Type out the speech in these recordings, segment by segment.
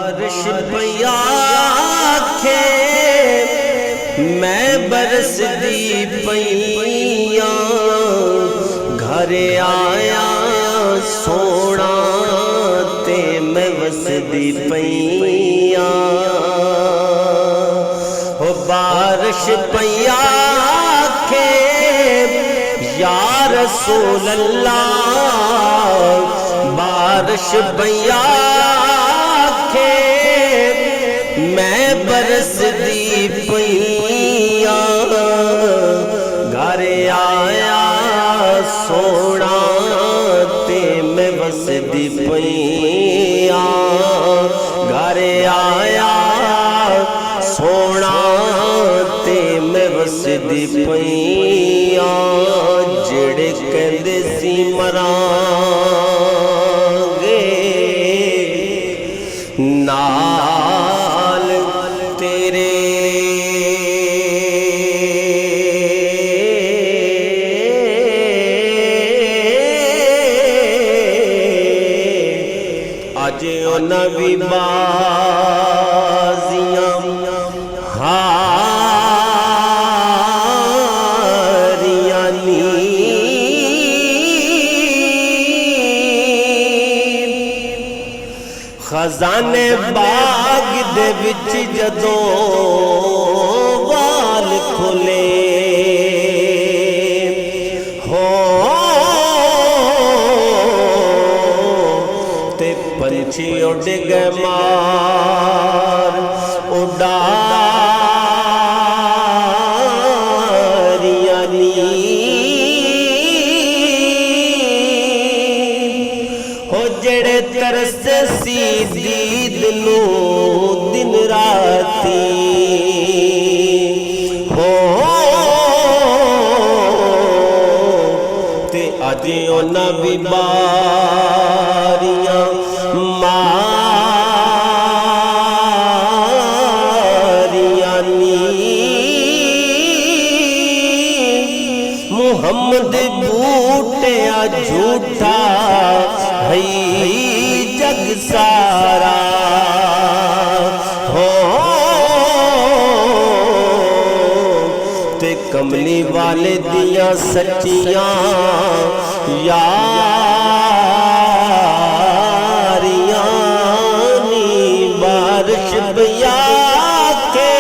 بارش پیا کے میں برس دی پیاں گھر آیا سونا تے میں وس دی پیاں ہو بارش پیا کے یا رسول اللہ بارش پیا کے میں برس دی پیاں گھر آیا سونا تے میں وس دی پیاں گھر آیا سونا تے میں وس دی پیاں جڑے کہندے سی مراں گے نال تیرے اج انہاں وی بازیاں ہاریاں نی خزانے باغ دے وچ جدوں وال کھلے ہو تے پنچھی اڑ گئے مار اڈاریاں نی ہو جڑے ترس سی دید نو دن راتی ہو تے اج انہاں وی باریاں ماریاں نی محمد بوٹیا جھوٹا ہے جگ سارا ہو تے کملی والے دیاں سچیاں یاریاں نی بارش پیا کے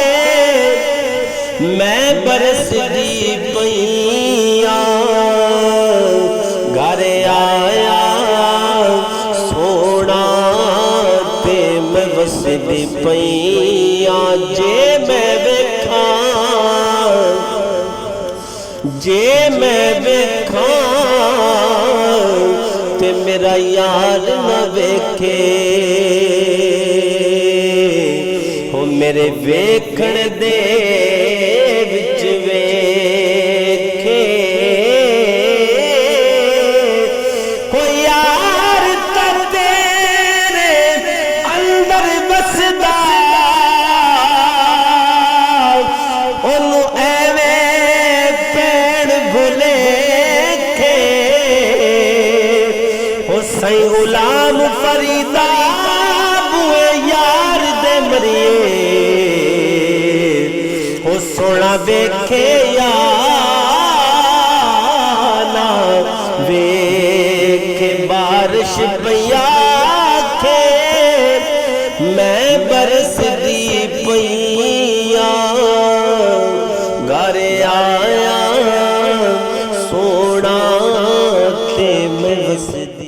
میں برس دی پیاں گھر آیا سونا تے میں وس دی پیاں جے میں ویکھاں تے میرا یار نہ ویکھے ہو میرے ویکھن دے وچ ویکھے ہو یار تے تیرے اندر بسدا اونوں سائیں غلام فریدا بوئے یار دے مریے او سونا ویکھے یا نا ویکھے بارش پیا کے میں برس دی پیاں گھر آیا سونا تے میں وس دی